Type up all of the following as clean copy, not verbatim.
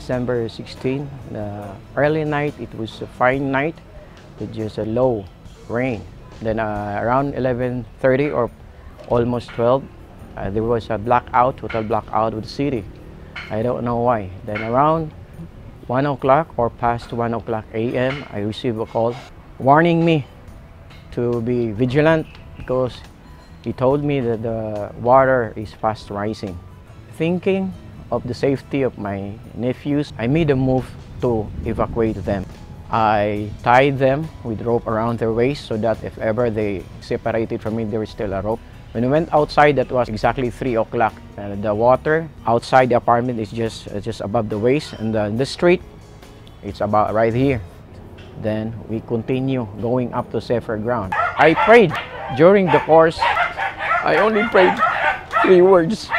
December 16, the early night, it was a fine night with just a low rain. Then around 11:30 or almost 12, there was a blackout, total blackout with the city. I don't know why. Then around 1 o'clock or past 1 o'clock a.m., I received a call warning me to be vigilant because he told me that the water is fast rising. Thinking of the safety of my nephews, I made a move to evacuate them. I tied them with rope around their waist so that if ever they separated from me, there is still a rope. When we went outside, that was exactly 3 o'clock. The water outside the apartment is just above the waist, and the street, it's about right here. Then we continue going up to safer ground. I prayed during the course. I only prayed 3 words.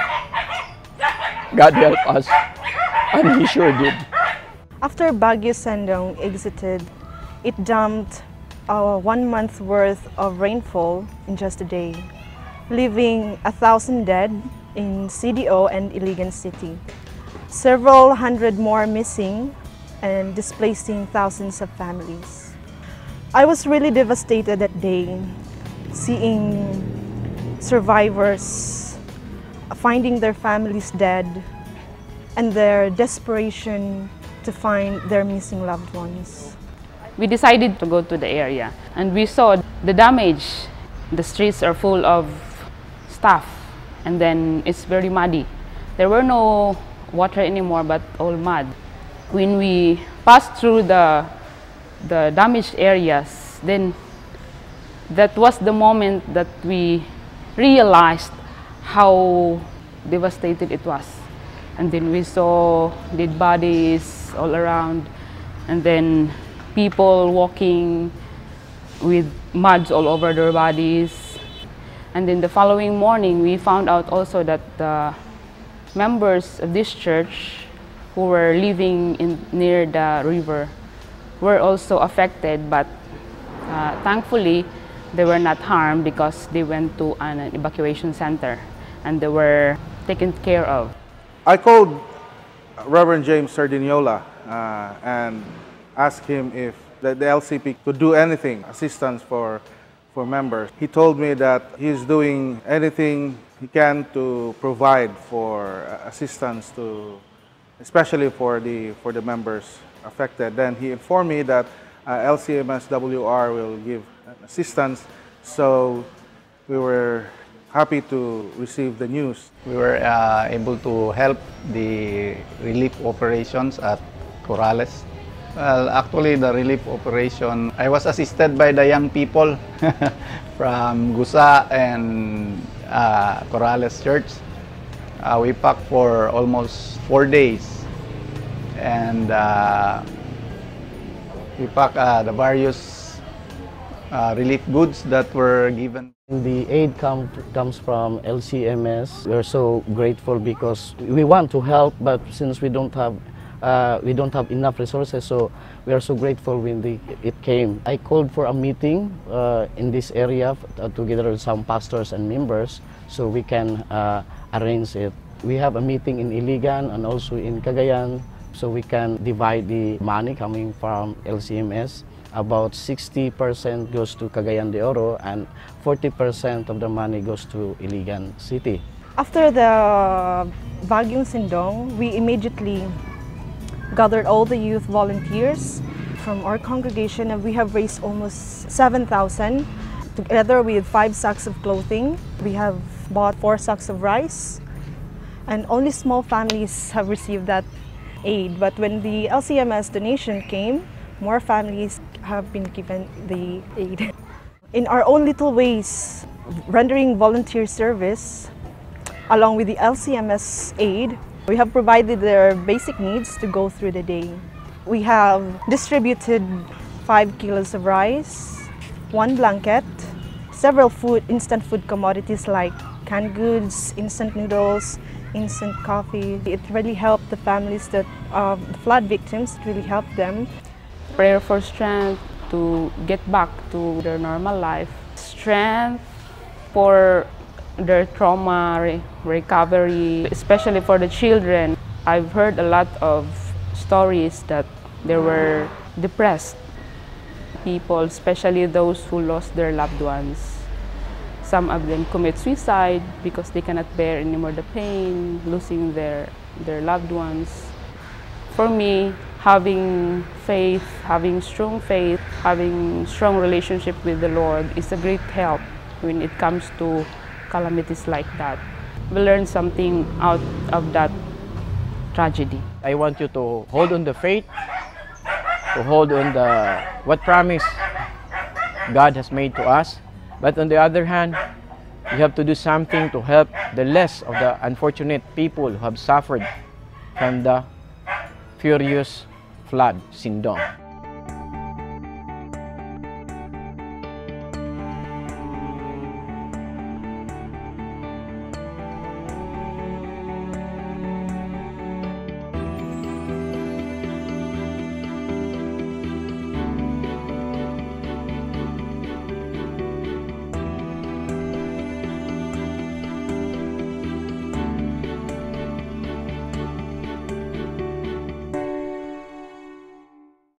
God help us, and He sure did. After Baguio Sendong exited, it dumped 1 month worth of rainfall in just a day, leaving 1,000 dead in CDO and Iligan City, several hundred more missing, and displacing thousands of families. I was really devastated that day, seeing survivors finding their families dead and their desperation to find their missing loved ones. We decided to go to the area and we saw the damage. The streets are full of stuff and then it's very muddy. There were no water anymore but all mud. When we passed through the damaged areas, then that was the moment that we realized how devastated it was. And then we saw dead bodies all around, and then people walking with mud all over their bodies. And then the following morning, we found out also that the members of this church who were living near the river were also affected, but thankfully they were not harmed because they went to an evacuation center and they were taken care of. I called Reverend James Sardiniola and asked him if the LCP could do anything, assistance for members. He told me that he's doing anything he can to provide for assistance to, especially for the members affected. Then he informed me that LCMS-WR will give assistance, so we were happy to receive the news. We were able to help the relief operations at Corrales. Well, actually the relief operation, I was assisted by the young people from Gusa and Corrales Church. We packed for almost 4 days and we packed the various relief goods that were given. The aid comes from LCMS. We're so grateful because we want to help, but since we don't have enough resources, so we are so grateful when it came. I called for a meeting in this area together with some pastors and members so we can arrange it. We have a meeting in Iligan and also in Cagayan so we can divide the money coming from LCMS. About 60% goes to Cagayan de Oro and 40% of the money goes to Iligan City. After the Baguio Sendong, we immediately gathered all the youth volunteers from our congregation, and we have raised almost 7,000 together with 5 sacks of clothing. We have bought 4 sacks of rice, and only small families have received that aid. But when the LCMS donation came, more families have been given the aid. In our own little ways, rendering volunteer service, along with the LCMS aid, we have provided their basic needs to go through the day. We have distributed 5 kilos of rice, 1 blanket, several instant food commodities like canned goods, instant noodles, instant coffee. It really helped the families that the flood victims. It really helped them. Prayer for strength to get back to their normal life. Strength for their trauma recovery, especially for the children. I've heard a lot of stories that they were depressed people, especially those who lost their loved ones. Some of them commit suicide because they cannot bear anymore the pain, losing their loved ones. For me, having faith, having strong relationship with the Lord is a great help when it comes to calamities like that. We learn something out of that tragedy. I want you to hold on the faith, to hold on the what promise God has made to us. But on the other hand, you have to do something to help the less of the unfortunate people who have suffered from the furious flood, Sindong.